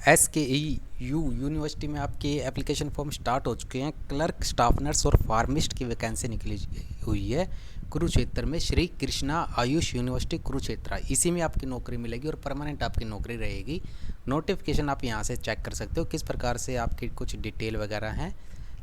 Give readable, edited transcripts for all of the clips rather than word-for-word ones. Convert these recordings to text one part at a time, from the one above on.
SKEU university में आपके application form start हो चुके हैं। क्लर्क, स्टाफ नर्स और फार्मिस्ट की वैकेंसी निकली हुई है कुरुक्षेत्र में, श्री कृष्णा आयुष यूनिवर्सिटी कुरुक्षेत्र। इसी में आपकी नौकरी मिलेगी और परमानेंट आपकी नौकरी रहेगी। नोटिफिकेशन आप यहाँ से चेक कर सकते हो किस प्रकार से आपकी कुछ डिटेल वगैरह हैं।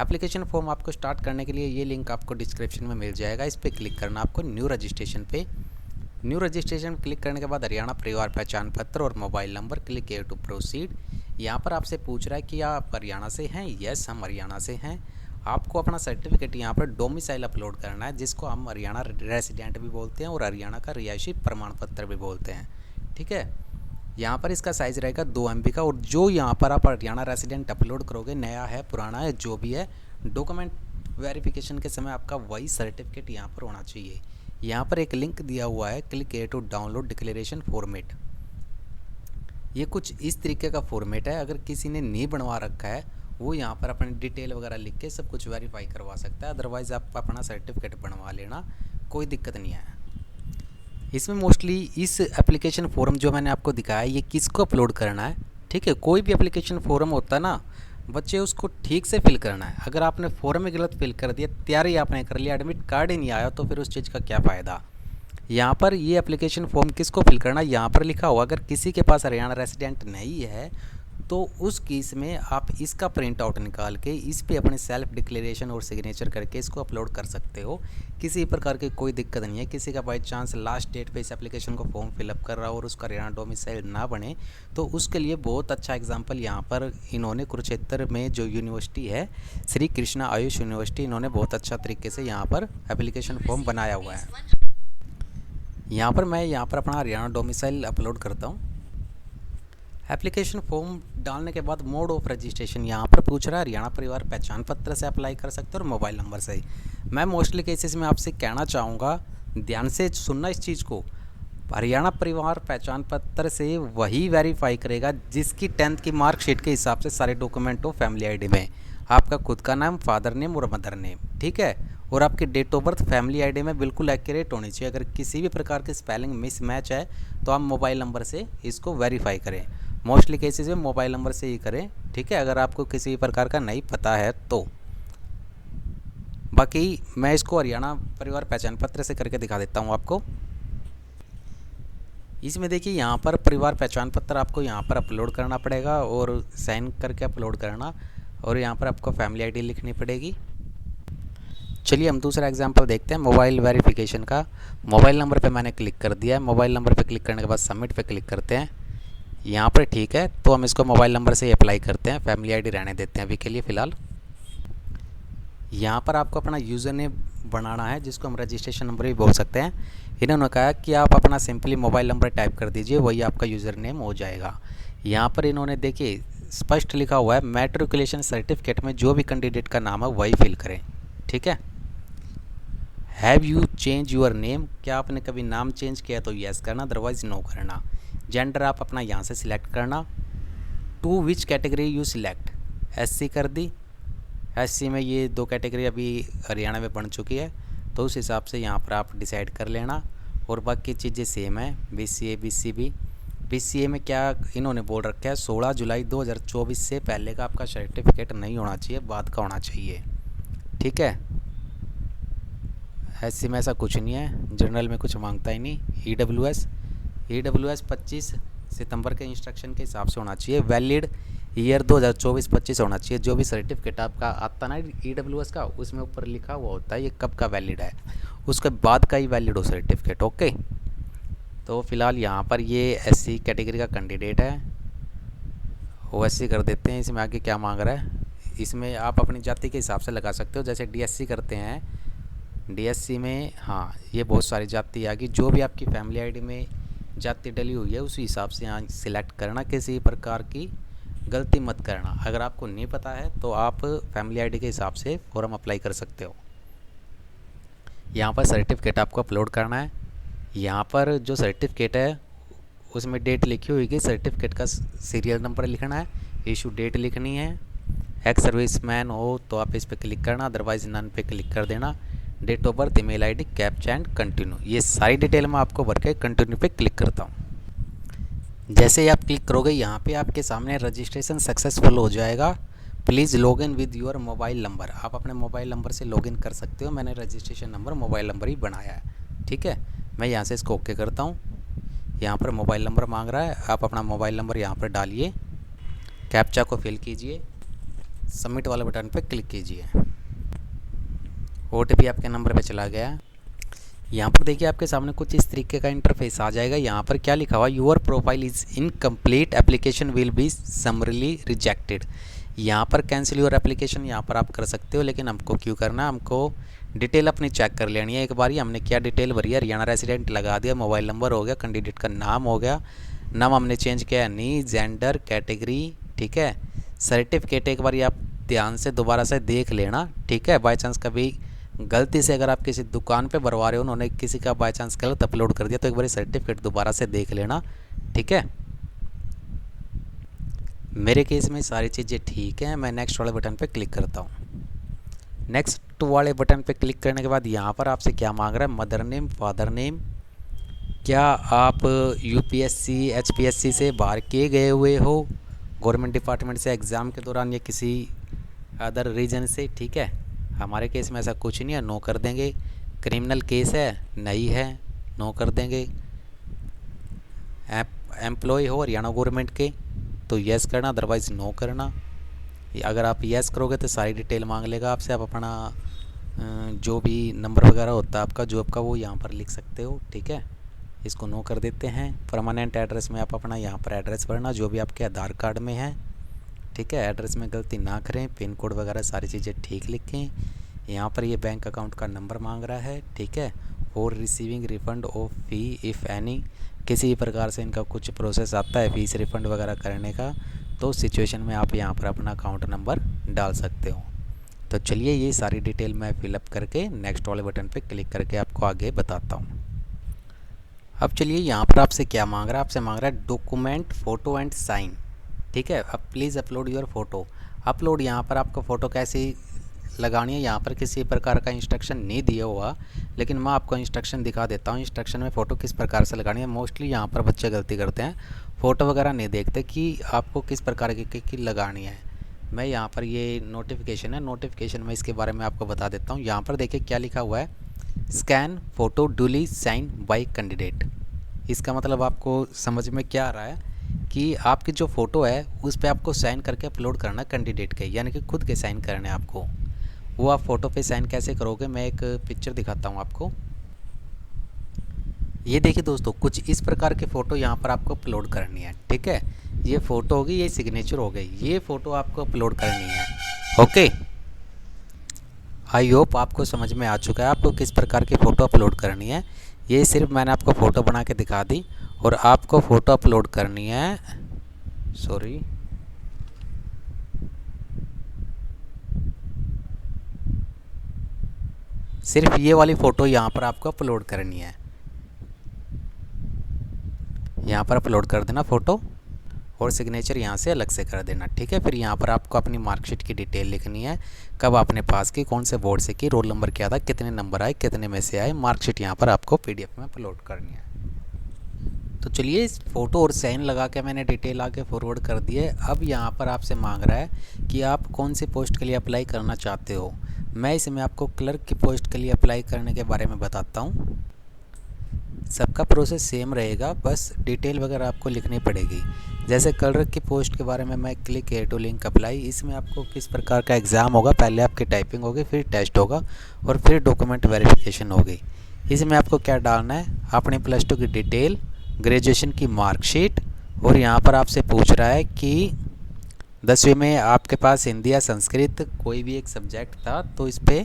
एप्लीकेशन फॉर्म आपको स्टार्ट करने के लिए ये लिंक आपको डिस्क्रिप्शन में मिल जाएगा, इस पर क्लिक करना आपको न्यू रजिस्ट्रेशन पे। न्यू रजिस्ट्रेशन क्लिक करने के बाद हरियाणा परिवार पहचान पत्र और mobile number, click here to proceed. यहाँ पर आपसे पूछ रहा है कि आप हरियाणा से हैं। यस, हम हरियाणा से हैं। आपको अपना सर्टिफिकेट यहाँ पर डोमिसाइल अपलोड करना है, जिसको हम हरियाणा रेसिडेंट भी बोलते हैं और हरियाणा का रिहायशी प्रमाण पत्र भी बोलते हैं। ठीक है, यहाँ पर इसका साइज़ रहेगा 2 MB का। और जो यहाँ पर आप हरियाणा रेसिडेंट अपलोड करोगे, नया है पुराना है जो भी है, डॉक्यूमेंट वेरिफिकेशन के समय आपका वही सर्टिफिकेट यहाँ पर होना चाहिए। यहाँ पर एक लिंक दिया हुआ है, click here to download declaration format. ये कुछ इस तरीके का फॉर्मेट है। अगर किसी ने नहीं बनवा रखा है वो यहाँ पर अपनी डिटेल वगैरह लिख के सब कुछ वेरीफाई करवा सकता है। अदरवाइज़ आप अपना सर्टिफिकेट बनवा लेना, कोई दिक्कत नहीं है। इसमें मोस्टली इस एप्लीकेशन फॉर्म जो मैंने आपको दिखाया है, ये किसको अपलोड करना है। ठीक है, कोई भी एप्लीकेशन फॉर्म होता है ना बच्चे, उसको ठीक से फिल करना है। अगर आपने फॉर्म में गलत फिल कर दिया, तैयारी आपने कर लिया, एडमिट कार्ड ही नहीं आया, तो फिर उस चीज़ का क्या फ़ायदा। यहाँ पर ये एप्लीकेशन फॉर्म किसको फिल करना है, यहाँ पर लिखा हुआ। अगर किसी के पास हरियाणा रेसिडेंट नहीं है तो उस केस में आप इसका प्रिंट आउट निकाल के इस पे अपने सेल्फ डिक्लेरेशन और सिग्नेचर करके इसको अपलोड कर सकते हो। किसी प्रकार की कोई दिक्कत नहीं है। किसी का बाई चांस लास्ट डेट पे इस एप्लीकेशन को फॉर्म फिलअप कर रहा हो और उसका हरियाणा डोमिसाइल ना बने, तो उसके लिए बहुत अच्छा एग्जाम्पल यहाँ पर इन्होंने कुरुक्षेत्र में जो यूनिवर्सिटी है श्री कृष्णा आयुष यूनिवर्सिटी, इन्होंने बहुत अच्छा तरीके से यहाँ पर एप्लीकेशन फॉर्म बनाया हुआ है। यहाँ पर मैं अपना हरियाणा डोमिसाइल अपलोड करता हूँ। एप्लीकेशन फॉर्म डालने के बाद मोड ऑफ रजिस्ट्रेशन यहाँ पर पूछ रहा है, हरियाणा परिवार पहचान पत्र से अप्लाई कर सकते हो और मोबाइल नंबर से। मैं मोस्टली केसेस में आपसे कहना चाहूँगा, ध्यान से सुनना इस चीज़ को। हरियाणा परिवार पहचान पत्र से वही वेरीफाई करेगा जिसकी 10th की मार्कशीट के हिसाब से सारे डॉक्यूमेंट हो फैमिली आईडी में। आपका खुद का नाम, फादर नेम और मदर नेम, ठीक है, और आपकी date of birth family ID में बिल्कुल एक्यूरेट होनी चाहिए। अगर किसी भी प्रकार के स्पेलिंग मिसमैच है तो आप मोबाइल नंबर से इसको वेरीफाई करें। मोस्टली केसेस में मोबाइल नंबर से ही करें, ठीक है, अगर आपको किसी भी प्रकार का नहीं पता है तो। बाकी मैं इसको हरियाणा परिवार पहचान पत्र से करके दिखा देता हूँ आपको। इसमें देखिए यहाँ पर परिवार पहचान पत्र आपको यहाँ पर अपलोड करना पड़ेगा और साइन करके अपलोड करना, और यहाँ पर आपको फैमिली आईडी लिखनी पड़ेगी। चलिए हम दूसरा एग्जांपल देखते हैं मोबाइल वेरिफिकेशन का। मोबाइल नंबर पे मैंने क्लिक कर दिया है। मोबाइल नंबर पे क्लिक करने के बाद सबमिट पे क्लिक करते हैं। यहाँ पर ठीक है, तो हम इसको मोबाइल नंबर से ही अप्लाई करते हैं। फैमिली आईडी रहने देते हैं अभी के लिए फ़िलहाल। यहाँ पर आपको अपना यूज़र नेम बनाना है, जिसको हम रजिस्ट्रेशन नंबर भी बोल सकते हैं। इन्होंने कहा कि आप अपना सिंपली मोबाइल नंबर टाइप कर दीजिए, वही आपका यूज़र नेम हो जाएगा। यहाँ पर इन्होंने देखिए स्पष्ट लिखा हुआ है, मैट्रिकुलेशन सर्टिफिकेट में जो भी कैंडिडेट का नाम है वही फिल करें। ठीक है, have you change your name, क्या आपने कभी नाम चेंज किया तो येस करना, अदरवाइज़ नो करना। जेंडर आप अपना यहाँ से सिलेक्ट करना। To which category you select, SC कर दी। SC में ये 2 कैटेगरी अभी हरियाणा में बन चुकी है, तो उस हिसाब से यहाँ पर आप डिसाइड कर लेना। और बाकी चीज़ें सेम है, BCA BCB। BCA में क्या इन्होंने बोल रखा है, 16 जुलाई 2024 से पहले का आपका सर्टिफिकेट नहीं होना चाहिए, बाद का होना चाहिए। ठीक है, SC में ऐसा कुछ नहीं है, जनरल में कुछ मांगता ही नहीं। EWS 25 सितंबर के इंस्ट्रक्शन के हिसाब से होना चाहिए। वैलिड ईयर 2024-25 होना चाहिए। जो भी सर्टिफिकेट आपका आता ना EWS का, उसमें ऊपर लिखा हुआ होता है ये कब का वैलिड है, उसके बाद का ही वैलिड हो सर्टिफिकेट। ओके, तो फिलहाल यहाँ पर ये SC कैटेगरी का कैंडिडेट है, OSC कर देते हैं। इसमें आगे क्या मांग रहा है, इसमें आप अपनी जाति के हिसाब से लगा सकते हो, जैसे DSC करते हैं। DSC में हाँ, ये बहुत सारी जाति आ गई। जो भी आपकी फैमिली आईडी में जाति डली हुई है उसी हिसाब से यहाँ सिलेक्ट करना, किसी प्रकार की गलती मत करना। अगर आपको नहीं पता है तो आप फैमिली आईडी के हिसाब से फॉर्म अप्लाई कर सकते हो। यहाँ पर सर्टिफिकेट आपको अपलोड करना है। यहाँ पर जो सर्टिफिकेट है उसमें डेट लिखी हुई है, सर्टिफिकेट का सीरियल नंबर लिखना है, इशू डेट लिखनी है। एक्स सर्विसमैन हो तो आप इस पर क्लिक करना, अदरवाइज नन पे क्लिक कर देना। Date of birth, email ID, captcha and continue, ये सारी डिटेल मैं आपको भर के कंटिन्यू पे क्लिक करता हूँ। जैसे ही आप क्लिक करोगे यहाँ पे आपके सामने रजिस्ट्रेशन सक्सेसफुल हो जाएगा। Please login with your mobile number. आप अपने मोबाइल नंबर से लॉगिन कर सकते हो। मैंने रजिस्ट्रेशन नंबर मोबाइल नंबर ही बनाया है। ठीक है, मैं यहाँ से इसको ओके करता हूँ। यहाँ पर मोबाइल नंबर मांग रहा है, आप अपना मोबाइल नंबर यहाँ पर डालिए, कैप्चा को फिल कीजिए, सबमिट वाले बटन पर क्लिक कीजिए। OTP आपके नंबर पे चला गया। यहाँ पर देखिए आपके सामने कुछ इस तरीके का इंटरफेस आ जाएगा। यहाँ पर क्या लिखा हुआ, your profile is incomplete, application will be summarily rejected. यहाँ पर कैंसिल योर एप्लीकेशन यहाँ पर आप कर सकते हो, लेकिन हमको क्यों करना है, हमको डिटेल अपनी चेक कर लेनी है एक बार ही। हमने क्या डिटेल भरी है, हरियाणा रेसिडेंट लगा दिया, मोबाइल नंबर हो गया, कैंडिडेट का नाम हो गया, नाम हमने चेंज किया नहीं, जेंडर, कैटेगरी, ठीक है। सर्टिफिकेट एक बार आप ध्यान से दोबारा से देख लेना, ठीक है। बाई चांस कभी गलती से अगर आप किसी दुकान पे भरवा रहे हो, उन्होंने किसी का बाई चांस गलत अपलोड कर दिया, तो एक बार सर्टिफिकेट दोबारा से देख लेना, ठीक है। मेरे केस में सारी चीज़ें ठीक हैं। मैं नेक्स्ट वाले बटन पे क्लिक करता हूँ। नेक्स्ट वाले बटन पे क्लिक करने के बाद यहाँ पर आपसे क्या मांग रहा है, मदर नेम, फादर नेम। क्या आप UPSC HPSC से बाहर किए गए हुए हो, गवर्नमेंट डिपार्टमेंट से एग्ज़ाम के दौरान या किसी अदर रीजन से, ठीक है। हमारे केस में ऐसा कुछ नहीं है, नो कर देंगे। क्रिमिनल केस है, नहीं है, नो कर देंगे। एम्प्लॉय हो हरियाणा गवर्नमेंट के तो यस करना, अदरवाइज़ नो करना। अगर आप यस करोगे तो सारी डिटेल मांग लेगा आपसे। आप अपना जो भी नंबर वगैरह होता है आपका जॉब का, वो यहाँ पर लिख सकते हो, ठीक है। इसको नो कर देते हैं। परमानेंट एड्रेस में आप अपना यहाँ पर एड्रेस भरना जो भी आपके आधार कार्ड में है, ठीक है। एड्रेस में गलती ना करें, पिन कोड वगैरह सारी चीज़ें ठीक लिखें। यहाँ पर ये बैंक अकाउंट का नंबर मांग रहा है, ठीक है। और receiving refund of fee if any, किसी भी प्रकार से इनका कुछ प्रोसेस आता है फीस रिफ़ंड वगैरह करने का, तो उस सिचुएशन में आप यहाँ पर अपना अकाउंट नंबर डाल सकते हो। तो चलिए ये सारी डिटेल मैं फिलअप करके नेक्स्ट वाले बटन पे क्लिक करके आपको आगे बताता हूँ। अब चलिए यहाँ पर आपसे क्या मांग रहा है, आपसे मांग रहा है डॉक्यूमेंट, फ़ोटो एंड साइन, ठीक है। अब please upload your photo. Upload यहाँ पर आपको फ़ोटो कैसी लगानी है, यहाँ पर किसी प्रकार का इंस्ट्रक्शन नहीं दिया हुआ, लेकिन मैं आपको इंस्ट्रक्शन दिखा देता हूँ। इंस्ट्रक्शन में फ़ोटो किस प्रकार से लगानी है। मोस्टली यहाँ पर बच्चे गलती करते हैं, फ़ोटो वगैरह नहीं देखते कि आपको किस प्रकार की लगानी है। मैं यहाँ पर ये नोटिफिकेशन है, नोटिफिकेशन में इसके बारे में आपको बता देता हूँ। यहाँ पर देखिए क्या लिखा हुआ है, scan photo duly sign by candidate. इसका मतलब आपको समझ में क्या आ रहा है कि आपकी जो फ़ोटो है उस पर आपको साइन करके अपलोड करना कैंडिडेट के, यानी कि खुद के साइन करने हैं आपको। वो आप फ़ोटो पे साइन कैसे करोगे, मैं एक पिक्चर दिखाता हूँ आपको। ये देखिए दोस्तों, कुछ इस प्रकार की फ़ोटो यहाँ पर आपको अपलोड करनी है, ठीक है। ये फ़ोटो होगी, ये सिग्नेचर हो गई, ये फ़ोटो आपको अपलोड करनी है, ओके। आई होप आपको समझ में आ चुका है आपको किस प्रकार की फ़ोटो अपलोड करनी है। ये सिर्फ मैंने आपको फ़ोटो बना के दिखा दी, और आपको फ़ोटो अपलोड करनी है, सॉरी, सिर्फ ये वाली फ़ोटो यहाँ पर आपको अपलोड करनी है। यहाँ पर अपलोड कर देना फ़ोटो, और सिग्नेचर यहाँ से अलग से कर देना, ठीक है। फिर यहाँ पर आपको अपनी मार्कशीट की डिटेल लिखनी है, कब आपने पास की, कौन से बोर्ड से की, रोल नंबर क्या था, कितने नंबर आए, कितने में से आए। मार्कशीट यहाँ पर आपको PDF में अपलोड करनी है। तो चलिए इस फ़ोटो और साइन लगा के मैंने डिटेल आके फॉरवर्ड कर दी है। अब यहाँ पर आपसे मांग रहा है कि आप कौन सी पोस्ट के लिए अप्लाई करना चाहते हो। मैं इसमें आपको क्लर्क की पोस्ट के लिए अप्लाई करने के बारे में बताता हूँ। सबका प्रोसेस सेम रहेगा, बस डिटेल वगैरह आपको लिखनी पड़ेगी। जैसे क्लर्क की पोस्ट के बारे में मैं click here to link apply, इसमें आपको किस प्रकार का एग्ज़ाम होगा, पहले आपकी टाइपिंग होगी, फिर टेस्ट होगा, और फिर डॉक्यूमेंट वेरिफिकेशन होगी। इसमें आपको क्या डालना है, अपने +2 की डिटेल, ग्रेजुएशन की मार्कशीट, और यहाँ पर आपसे पूछ रहा है कि 10वीं में आपके पास हिंदी या संस्कृत कोई भी एक सब्जेक्ट था, तो इस पर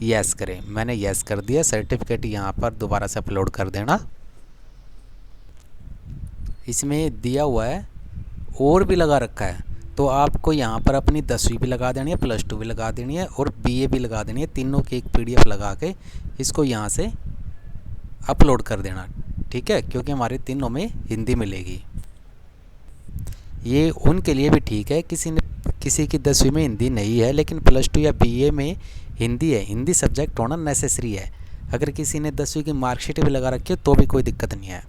यस करें। मैंने यस कर दिया। सर्टिफिकेट यहाँ पर दोबारा से अपलोड कर देना। इसमें दिया हुआ है और भी लगा रखा है, तो आपको यहाँ पर अपनी 10वीं भी लगा देनी है, +2 भी लगा देनी है, और BA भी लगा देनी है। तीनों की एक PDF लगा के इसको यहाँ से अपलोड कर देना, ठीक है, क्योंकि हमारे तीनों में हिंदी मिलेगी। ये उनके लिए भी ठीक है किसी की 10वीं में हिंदी नहीं है, लेकिन +2 या BA में हिंदी है, हिंदी सब्जेक्ट होना नेसेसरी है। अगर किसी ने 10वीं की मार्कशीट भी लगा रखी है तो भी कोई दिक्कत नहीं है।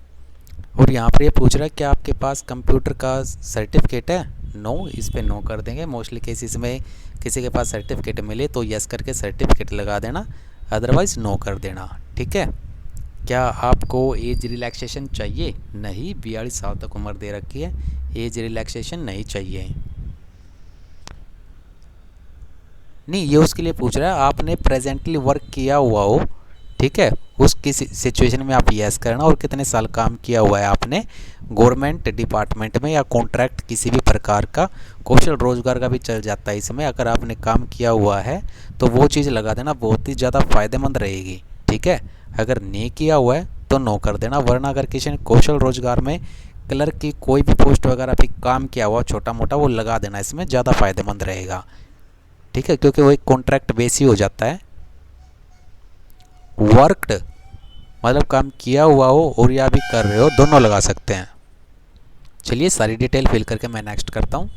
और यहाँ पर ये पूछ रहा है कि आपके पास कंप्यूटर का सर्टिफिकेट है। नो, इस पर नो कर देंगे। मोस्टली केसेस में किसी के पास सर्टिफिकेट मिले तो यस करके सर्टिफिकेट लगा देना, अदरवाइज़ नो कर देना। ठीक है। क्या आपको एज रिलैक्सेशन चाहिए? नहीं, 42 साल तक उम्र दे रखी है, एज रिलैक्सेशन नहीं चाहिए। नहीं, ये उसके लिए पूछ रहा है आपने प्रेजेंटली वर्क किया हुआ हो, ठीक है, उस किसी सिचुएशन में आप यस करना, और कितने साल काम किया हुआ है आपने गवर्नमेंट डिपार्टमेंट में या कॉन्ट्रैक्ट किसी भी प्रकार का, कौशल रोजगार का भी चल जाता है इसमें। अगर आपने काम किया हुआ है तो वो चीज़ लगा देना, बहुत ही ज़्यादा फ़ायदेमंद रहेगी। ठीक है। अगर नहीं किया हुआ है तो नो कर देना, वरना अगर किसी ने कौशल रोजगार में क्लर्क की कोई भी पोस्ट वगैरह भी काम किया हुआ छोटा मोटा, वो लगा देना, इसमें ज़्यादा फ़ायदेमंद रहेगा। ठीक है, क्योंकि वो एक कॉन्ट्रैक्ट बेस ही हो जाता है। वर्कड मतलब काम किया हुआ हो और या भी कर रहे हो, दोनों लगा सकते हैं। चलिए सारी डिटेल फिल करके मैं नेक्स्ट करता हूँ।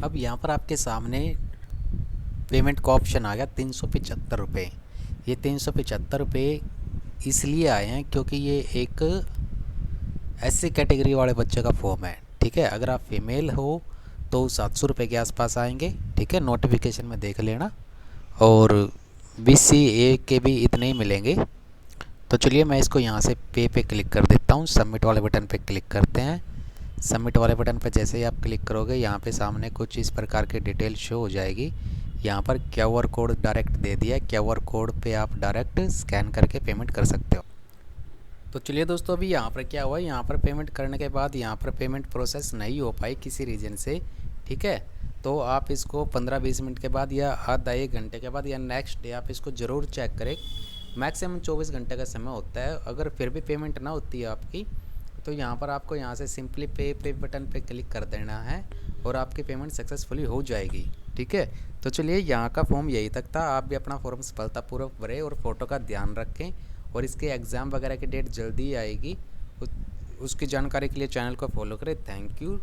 अब यहाँ पर आपके सामने पेमेंट का ऑप्शन आ गया 375 रुपये। ये 375 रुपये इसलिए आए हैं क्योंकि ये एक एससी कैटेगरी वाले बच्चे का फॉर्म है। ठीक है। अगर आप फीमेल हो तो 700 रुपये के आसपास आएंगे। ठीक है, नोटिफिकेशन में देख लेना। और BCA के भी इतने ही मिलेंगे। तो चलिए मैं इसको यहाँ से पे क्लिक कर देता हूँ। सबमिट वाले बटन पे क्लिक करते हैं। सबमिट वाले बटन पे जैसे ही आप क्लिक करोगे, यहाँ पे सामने कुछ इस प्रकार की डिटेल शो हो जाएगी। यहाँ पर QR कोड डायरेक्ट दे दिया है, QR कोड पे आप डायरेक्ट स्कैन करके पेमेंट कर सकते हो। तो चलिए दोस्तों, अभी यहाँ पर क्या हुआ, यहाँ पर पेमेंट करने के बाद यहाँ पर पेमेंट प्रोसेस नहीं हो पाई किसी रीज़न से। ठीक है, तो आप इसको 15-20 मिनट के बाद या आधा 1 घंटे के बाद या नेक्स्ट डे आप इसको ज़रूर चेक करें। मैक्सिमम 24 घंटे का समय होता है। अगर फिर भी पेमेंट ना होती है आपकी, तो यहाँ पर आपको यहाँ से सिंपली पे बटन पे क्लिक कर देना है और आपकी पेमेंट सक्सेसफुली हो जाएगी। ठीक है। तो चलिए, यहाँ का फॉर्म यही तक था। आप भी अपना फॉर्म सफलतापूर्वक भरें और फ़ोटो का ध्यान रखें। और इसके एग्ज़ाम वगैरह की डेट जल्दी आएगी, उसकी जानकारी के लिए चैनल को फॉलो करें। Thank you.